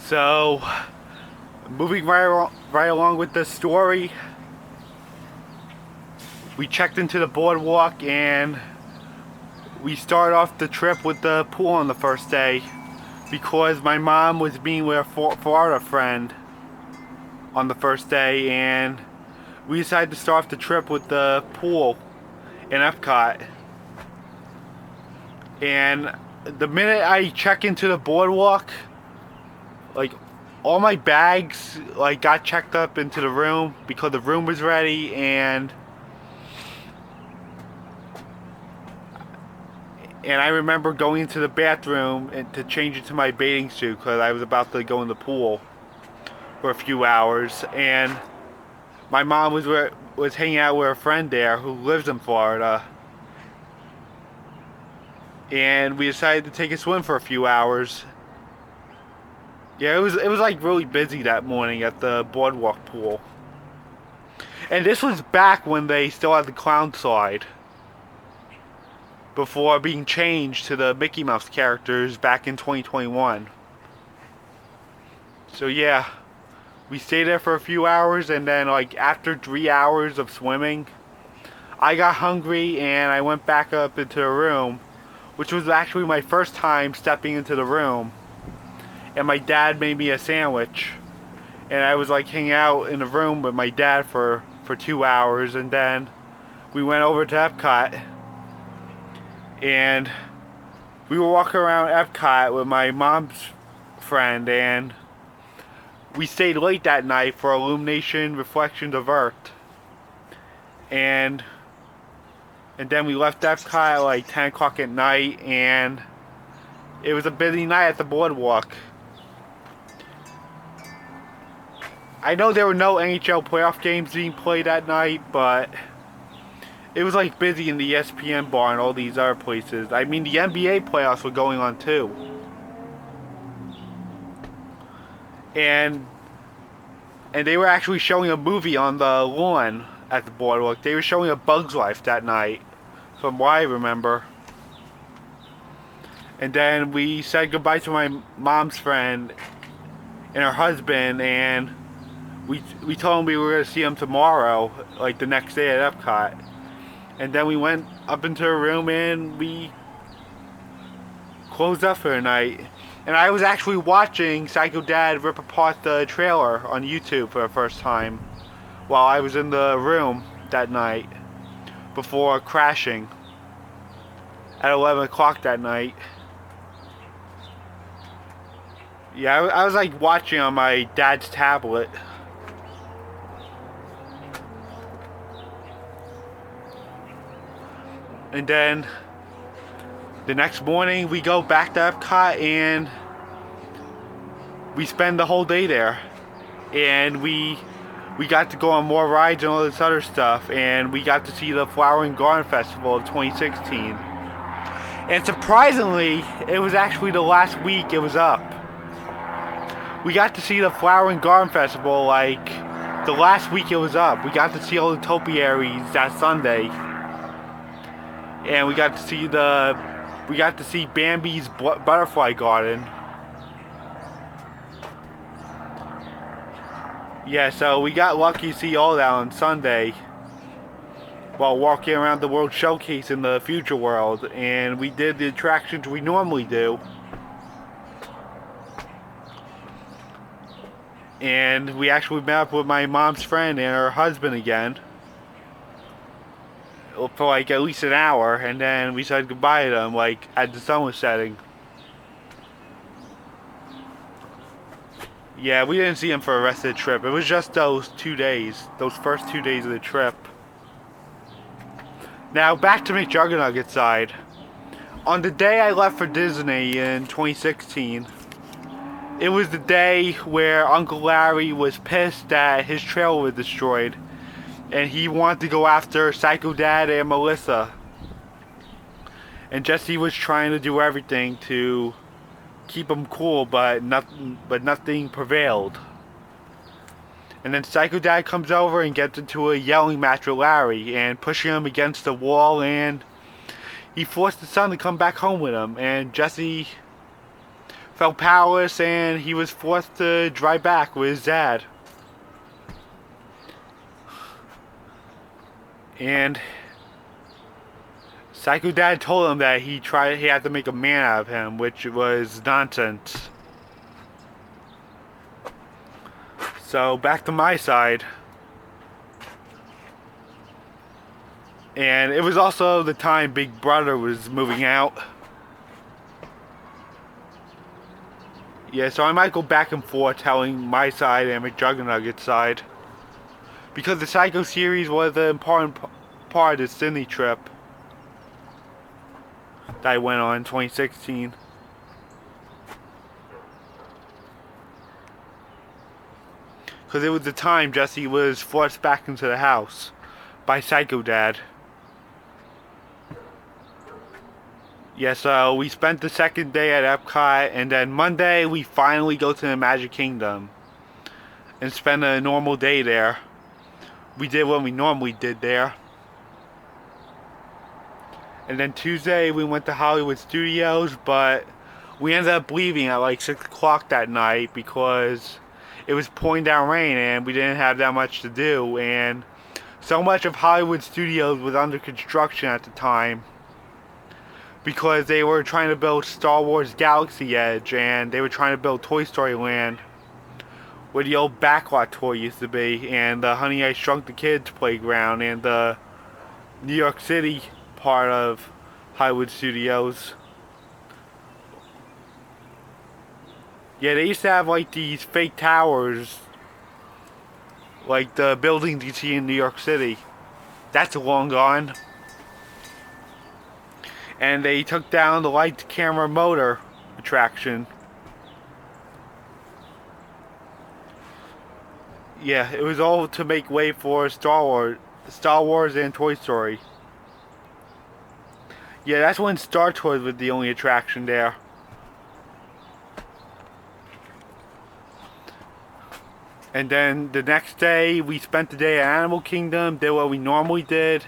So, moving right along with the story, we checked into the boardwalk and we started off the trip with the pool on the first day because my mom was being with a Florida friend on the first day, and we decided to start off the trip with the pool in Epcot. And the minute I check into the boardwalk, like, all my bags got checked up into the room because the room was ready, and I remember going into the bathroom to change into my bathing suit because I was about to go in the pool for a few hours, and my mom was hanging out with a friend there who lives in Florida, and we decided to take a swim for a few hours. Yeah, it was like really busy that morning at the boardwalk pool. And this was back when they still had the clown slide, before being changed to the Mickey Mouse characters back in 2021. So yeah, we stayed there for a few hours, and then after 3 hours of swimming, I got hungry and I went back up into the room, which was actually my first time stepping into the room. And my dad made me a sandwich, and I was hanging out in the room with my dad for 2 hours, and then we went over to Epcot, and we were walking around Epcot with my mom's friend, and we stayed late that night for Illumination Reflections of Earth, and then we left Epcot at like 10 o'clock at night, and it was a busy night at the boardwalk. I know there were no NHL playoff games being played that night, but it was busy in the ESPN bar and all these other places. I mean, the NBA playoffs were going on too. And they were actually showing a movie on the lawn at the boardwalk. They were showing A Bug's Life that night, from what I remember. And then we said goodbye to my mom's friend and her husband, and we told them we were going to see them tomorrow, like the next day at Epcot. And then we went up into a room and we closed up for the night. And I was actually watching Psycho Dad rip apart the trailer on YouTube for the first time while I was in the room that night before crashing at 11 o'clock that night. Yeah, I was watching on my dad's tablet. And then the next morning we go back to Epcot and we spend the whole day there. And we got to go on more rides and all this other stuff, and we got to see the Flower and Garden Festival of 2016. And surprisingly, it was actually the last week it was up. We got to see the Flower and Garden Festival the last week it was up. We got to see all the topiaries that Sunday. And we got to see Bambi's Butterfly Garden. Yeah, so we got lucky to see all that on Sunday while walking around the World Showcase in the Future World, and we did the attractions we normally do. And we actually met up with my mom's friend and her husband again for at least an hour, and then we said goodbye to them as the sun was setting. Yeah, we didn't see them for the rest of the trip. It was just those 2 days, those first 2 days of the trip. Now back to McJuggerNugget's side. On the day I left for Disney in 2016, it was the day where Uncle Larry was pissed that his trailer was destroyed, and he wanted to go after Psycho Dad and Melissa. And Jesse was trying to do everything to keep him cool, but nothing prevailed. And then Psycho Dad comes over and gets into a yelling match with Larry and pushing him against the wall, and he forced his son to come back home with him. And Jesse felt powerless, and he was forced to drive back with his dad. And Psycho Dad told him that he had to make a man out of him, which was nonsense. So back to my side. And it was also the time Big Brother was moving out. Yeah, so I might go back and forth telling my side and McJuggerNugget's side. Because the Psycho series was an important part of the Sydney trip that I went on in 2016. Because it was the time Jesse was forced back into the house by Psycho Dad. Yeah, so we spent the second day at Epcot, and then Monday we finally go to the Magic Kingdom and spend a normal day there. We did what we normally did there. And then Tuesday we went to Hollywood Studios, but we ended up leaving at like 6 o'clock that night because it was pouring down rain and we didn't have that much to do, and so much of Hollywood Studios was under construction at the time because they were trying to build Star Wars Galaxy Edge, and they were trying to build Toy Story Land where the old backlot toy used to be, and the Honey I Shrunk the Kids playground, and the New York City part of Hollywood Studios. Yeah, they used to have like these fake towers, like the buildings you see in New York City. That's long gone. And they took down the light, camera, motor attraction. Yeah, it was all to make way for Star Wars and Toy Story. Yeah, that's when Star Tours was the only attraction there. And then the next day, we spent the day at Animal Kingdom, did what we normally did,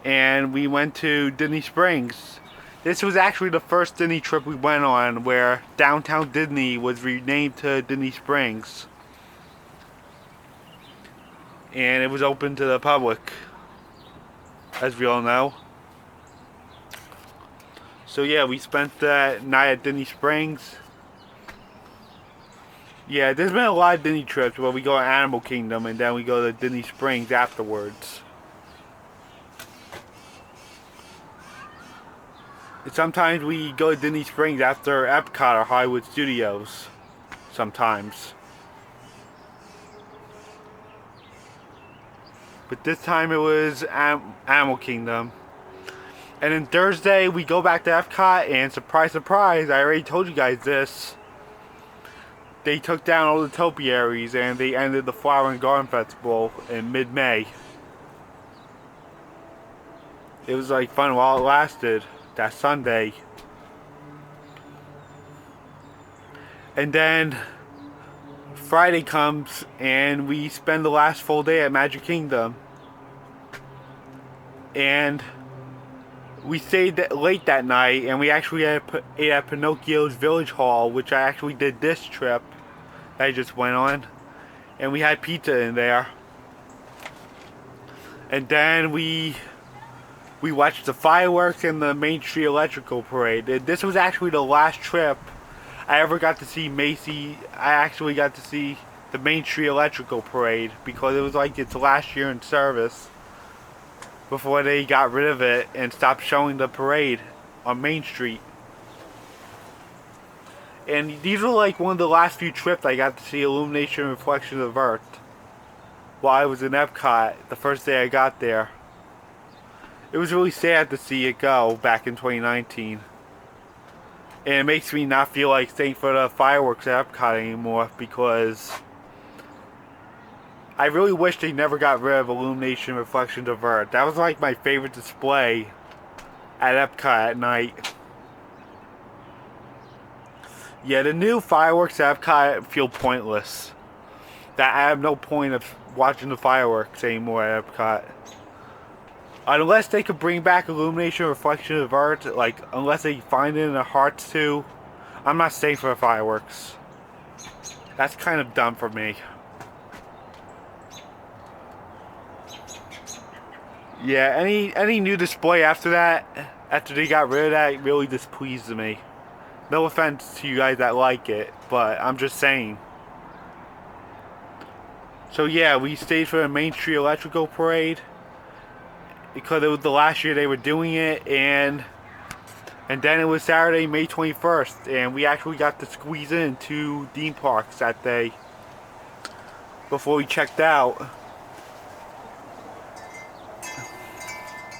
and we went to Disney Springs. This was actually the first Disney trip we went on where Downtown Disney was renamed to Disney Springs. And it was open to the public, as we all know. So yeah, we spent that night at Disney Springs. Yeah, there's been a lot of Disney trips where we go to Animal Kingdom and then we go to Disney Springs afterwards. And sometimes we go to Disney Springs after Epcot or Hollywood Studios. Sometimes. But this time it was Animal Kingdom. And then Thursday we go back to Epcot, and surprise, surprise, I already told you guys this. They took down all the topiaries and they ended the Flower and Garden Festival in mid-May. It was like fun while it lasted, that Sunday. And then Friday comes and we spend the last full day at Magic Kingdom. And we stayed late that night, and we actually ate at Pinocchio's Village Hall, which I actually did this trip that I just went on. And we had pizza in there. And then we watched the fireworks and the Main Street Electrical Parade. This was actually the last trip I ever got to see Macy. I actually got to see the Main Street Electrical Parade because it was like its last year in service before they got rid of it and stopped showing the parade on Main Street. And these were like one of the last few trips I got to see Illumination and Reflection of Earth while I was in Epcot the first day I got there. It was really sad to see it go back in 2019. And it makes me not feel like staying for the fireworks at Epcot anymore because I really wish they never got rid of Illumination Reflections of Earth. That was like my favorite display at Epcot at night. Yeah, the new fireworks at Epcot feel pointless. That I have no point of watching the fireworks anymore at Epcot. Unless they could bring back Illumination Reflection of Earth, like unless they find it in their hearts to, I'm not staying for the fireworks. That's kind of dumb for me. Yeah, any new display after that, after they got rid of that, really displeased me. No offense to you guys that like it, but I'm just saying. So yeah, we stayed for the Main Street Electrical Parade because it was the last year they were doing it, and then it was Saturday, May 21st, and we actually got to squeeze in 2 theme parks that day before we checked out.